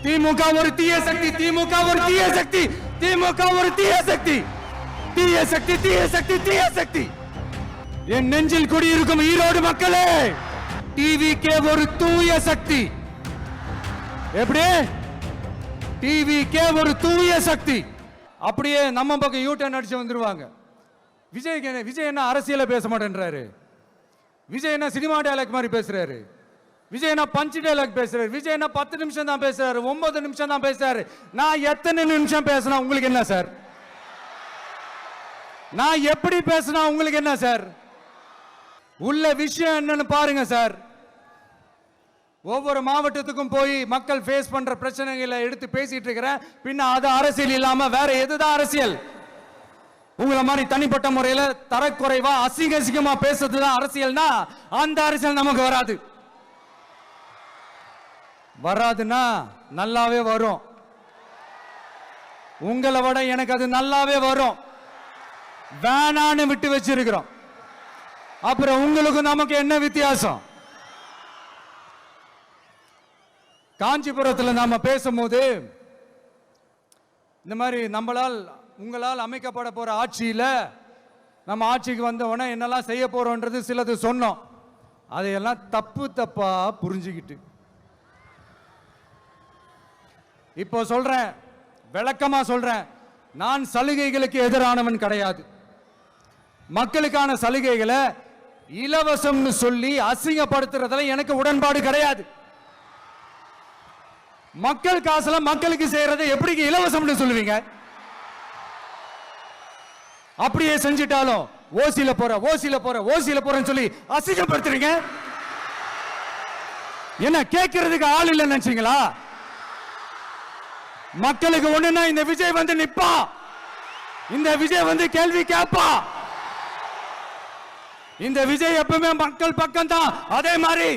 திமுக ஒரு தீய சக்தி, திமுக ஒரு தீய சக்தி, திமுக ஒரு தீய சக்தி, தீய சக்தி, தீய சக்தி, தீய சக்தி. என் நெஞ்சில் குடியிருக்கும் ஈரோடு மக்களே, டிவிகே ஒரு தூய சக்தி. எப்படி? டிவிகே ஒரு தூய சக்தி. அப்படியே நம்ம பக்கம் யூட்டர்ன் அடிச்சு வந்துருவாங்க. விஜய் என்ன அரசியல பேச மாட்டேன்றாரு, விஜய் என்ன சினிமா டயலாக் மாதிரி பேசுறாரு, விஜய் என்ன பஞ்ச் டயலாக் பேசுறாரு, விஜய் என்ன 10 நிமிஷம் தான் பேசுறாரு, 9 நிமிஷம் தான் பேசுறாரு. நான் எத்தனை நிமிஷம் பேசினா உங்களுக்கு என்ன சார்? நான் எப்படி பேசினா உங்களுக்கு என்ன சார்? உள்ள விஷயம் என்னன்னு பாருங்க சார். ஒவ்வொரு மாவட்டத்துக்கும் போய் மக்கள் ஃபேஸ் பண்ற பிரச்சனைகளை எடுத்து பேசிட்டு இருக்கிறேன். பின்ன அது அரசியல் இல்லாம வேற எதுதான் அரசியல்? உங்களை மாதிரி தனிப்பட்ட முறையில தரக்குறைவா அசிங்கமா பேசுறதுதான் அரசியல்னா அந்த அரசியல் நமக்கு வராது. வராதுன்னா நல்லாவே வரும். உங்களை விட எனக்கு அது நல்லாவே வரும். வேணான்னு விட்டு வச்சிருக்கிறோம். அப்புறம் உங்களுக்கு நமக்கு என்ன வித்தியாசம்? காஞ்சிபுரத்தில் நாம பேசும்போது இந்த மாதிரி உங்களால் அமைக்கப்பட போற ஆட்சியில நம்ம ஆட்சிக்கு வந்த உடனே என்னெல்லாம் செய்ய போறோம்ன்றது சிலது சொன்னோம். அதையெல்லாம் தப்பா புரிஞ்சுக்கிட்டு இப்போ சொல்றேன், விளக்கமா சொல்றேன். நான் சலுகைகளுக்கு எதிரானவன் கிடையாது. மக்களுக்கான சலுகைகளை இலவசம்னு சொல்லி அசிங்கப்படுத்துறதுல எனக்கு உடன்பாடு கிடையாது. மக்கள் காசுல மக்களுக்கு செய்யறதை எப்படி இலவசம்னு சொல்லுவீங்க? அப்படியே செஞ்சிட்டாலும் ஓசில போறேன்னு சொல்லி அசிங்கப்படுத்துறீங்க. என்ன கேட்கறதுக்கு ஆள் இல்லைன்னு நினைச்சீங்களா? மக்களுக்கு ஒண்ணுன்னா இந்த விஜய் வந்து நிப்பா, இந்த விஜய் வந்து கேள்வி கேட்பா. இந்த விஜய் எப்பவுமே மக்கள் பக்கம் தான். அதே மாதிரி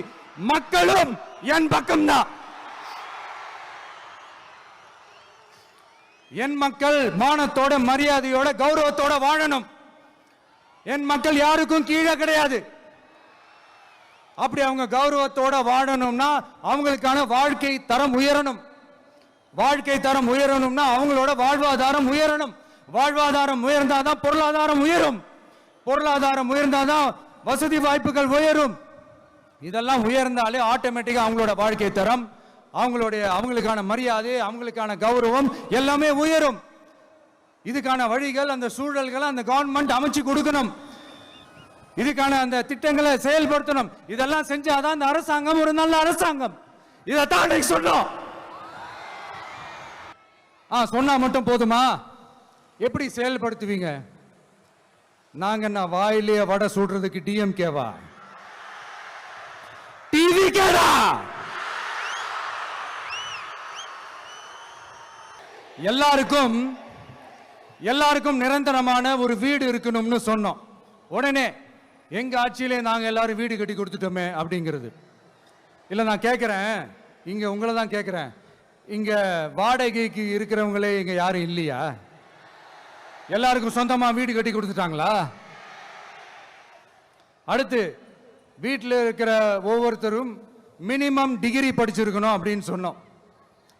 மக்களும் என் பக்கம் தான். என் மக்கள் மானத்தோட மரியாதையோட கௌரவத்தோட வாழணும். என் மக்கள் யாருக்கும் கீழே கிடையாது. அப்படி அவங்க கௌரவத்தோட வாழணும்னா அவங்களுக்கான வாழ்க்கை தரம் உயரணும். வாழ்க்கை தரம் உயரணும்னா அவங்களோட வாழ்வாதாரம் உயரணும். வாழ்வாதாரம் உயர்ந்தாதான் பொருளாதாரம் உயரும். பொருளாதாரம் உயர்ந்தாதான் வசதி வாய்ப்புகள் உயரும். இதெல்லாம் உயர்ந்தாலே ஆட்டோமேட்டிக்கா அவங்களோட வாழ்க்கை தரம், அவங்களுக்கான மரியாதை, அவங்களுக்கான கௌரவம் எல்லாமே உயரும். இதுக்கான வழிகள், அந்த சூழல்களை அந்த கவர்மெண்ட் அமைச்சு கொடுக்கணும். இதுக்கான அந்த திட்டங்களை செயல்படுத்தணும். இதெல்லாம் செஞ்சாதான் அந்த அரசாங்கம் ஒரு நல்ல அரசாங்கம். இதைத்தான் சொன்னோம். சொன்னா மட்டும் போதுமா? எப்படி செயல்படுத்துவீங்க? நாங்க என்ன வாயிலே வடை சுடுறதுக்கு டிஎம்கேவா? டிவிகேடா? எல்லாருக்கும் நிரந்தரமான ஒரு வீடு இருக்கணும்னு சொன்னோம். உடனே எங்க ஆட்சியிலே நாங்க எல்லாரும் வீடு கட்டி கொடுத்துட்டோமே அப்படிங்கிறது இல்ல. நான் கேட்கிறேன், இங்க உங்களை தான் கேட்கிறேன், இங்க வாடகைக்கு இருக்கிறவங்களே இங்க யாரும் இல்லையா? எல்லாருக்கும் சொந்தமா வீடு கட்டி கொடுத்துட்டாங்களா? அடுத்து வீட்டில் இருக்கிற ஒவ்வொருத்தரும் மினிமம் டிகிரி படிச்சிருக்கணும் அப்படின்னு சொன்னோம்.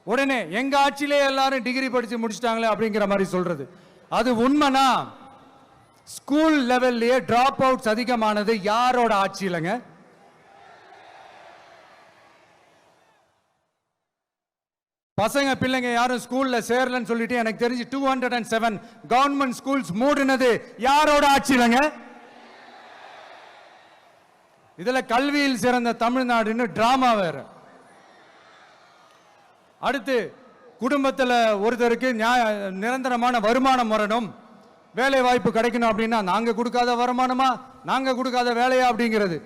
உடனே எங்க ஆட்சியிலே எல்லாரும் டிகிரி படிச்சு முடிச்சிட்டாங்களே அப்படிங்கிற மாதிரி சொல்றது அது உண்மைனா? ஸ்கூல் லெவல்லையே டிராப் அவுட்ஸ் அதிகமானது யாரோட ஆட்சியிலங்க? பசங்க பிள்ளைங்க யாரும் ஸ்கூல்ல சேரலன்னு சொல்லிட்டு எனக்கு தெரிஞ்சு 207 கவர்மெண்ட் ஸ்கூல்ஸ் மூடினது யாரோட ஆட்சியிலங்க? இதுல கல்வியில் சிறந்த தமிழ்நாடுன்னு டிராமா வேற. அடுத்து குடும்பத்தில் ஒருத்தருக்கு நிரந்தரமான வருமானம் வரணும், வேலை வாய்ப்பு கிடைக்கணும் அப்படின்னா நாங்க கொடுக்காத வருமானமா, நாங்க கொடுக்காத வேலையா அப்படிங்கிறது.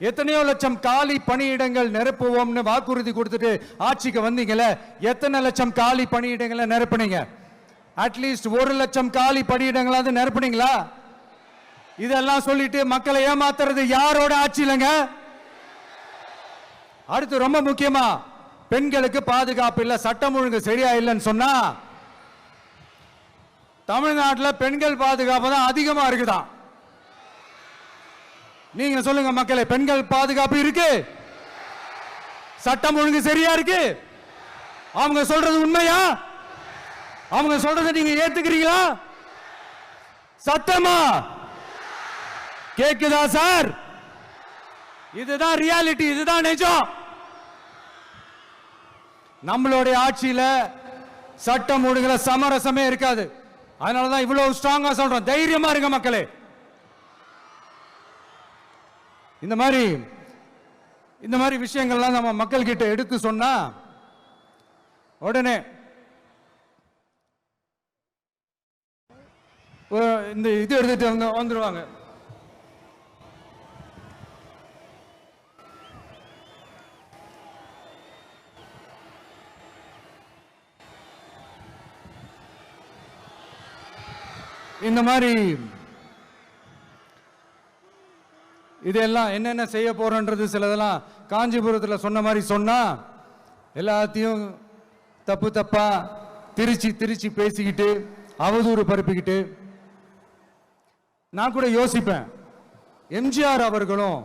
எத்தனையோ லட்சம் காலி பணியிடங்கள் நிரப்புவோம்னு வாக்குறுதி கொடுத்துட்டு ஆட்சிக்கு வந்தீங்களே, எத்தனை லட்சம் காலி பணியிடங்களை நிரப்புனீங்க? அட்லீஸ்ட் 1 லட்சம் காலி பணியிடங்களாவது நிரப்புனீங்களா? இதெல்லாம் சொல்லிட்டு மக்களை ஏமாத்துறது யாரோட ஆட்சியிலங்க? அடுத்து ரொம்ப முக்கியமா, பெண்களுக்கு பாதுகாப்பு இல்ல, சட்டம் ஒழுங்கு சரியா இல்லைன்னு சொன்னா தமிழ்நாட்டில் பெண்கள் பாதுகாப்பு தான் அதிகமா இருக்குதான். நீங்க சொல்லுங்க மக்களே, பெண்கள் பாதுகாப்பு இருக்கு? சட்டம் ஒழுங்கு சரியா இருக்கு? அவங்க சொல்றது உண்மையா? அவங்க சொல்றதை நீங்க ஏத்துக்கிறீங்களா? சத்தமா கேக்குதா சார்? இதுதான் ரியாலிட்டி, இதுதான் நிஜம். நம்மளுடைய ஆட்சியில சட்டம் ஒழுங்குல சமரசமே இருக்காது. அதனாலதான் இவ்வளவு ஸ்ட்ராங்கா சொல்றோம், தைரியமா இருங்க மக்களே. இந்த மாதிரி விஷயங்கள்லாம் நம்ம மக்கள் கிட்ட எடுத்து சொன்னா உடனே இந்த இது எடுத்துட்டு வந்துருவாங்க. இந்த மாதிரி இதெல்லாம் என்னென்ன செய்ய போறோன்றது சிலதெல்லாம் காஞ்சிபுரத்தில் சொன்ன மாதிரி சொன்னா எல்லாத்தையும் தப்பா திருச்சி பேசிக்கிட்டு அவதூறு பரப்பிக்கிட்டு. நான் கூட யோசிப்பேன், எம்ஜிஆர் அவர்களும்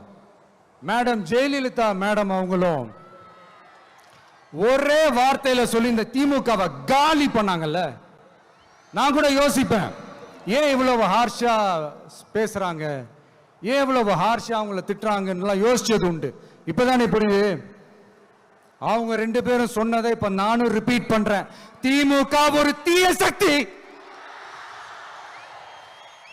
மேடம் ஜெயலலிதா மேடம் அவங்களும் ஒரே வார்த்தையில சொல்லி இந்த திமுகவை காலி பண்ணாங்கல்ல. நான் கூட யோசிப்பேன், ஏன் இவ்வளவு ஹார்ஷா பேசுறாங்க, ஏன் இவ்வளவு ஹார்ஷா அவங்கள திட்டுறாங்கன்னு யோசிச்சது உண்டு. இப்பதானே புரியுது. அவங்க ரெண்டு பேரும் சொன்னதை இப்ப நானும் ரிப்பீட் பண்றேன். திமுக ஒரு தீய சக்தி,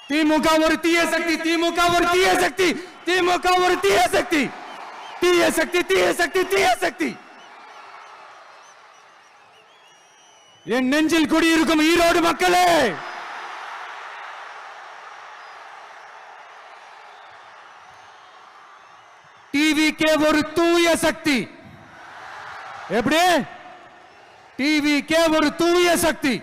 திமுக ஒரு தீய சக்தி, திமுக ஒரு தீய சக்தி, திமுக ஒரு தீய சக்தி, தீய சக்தி, தீய சக்தி, தீய சக்தி. என் நெஞ்சில் குடியிருக்கும் ஈரோடு மக்களே, டிவிகே ஒரு தூய சக்தி. எப்படி? டிவிகே ஒரு தூய சக்தி.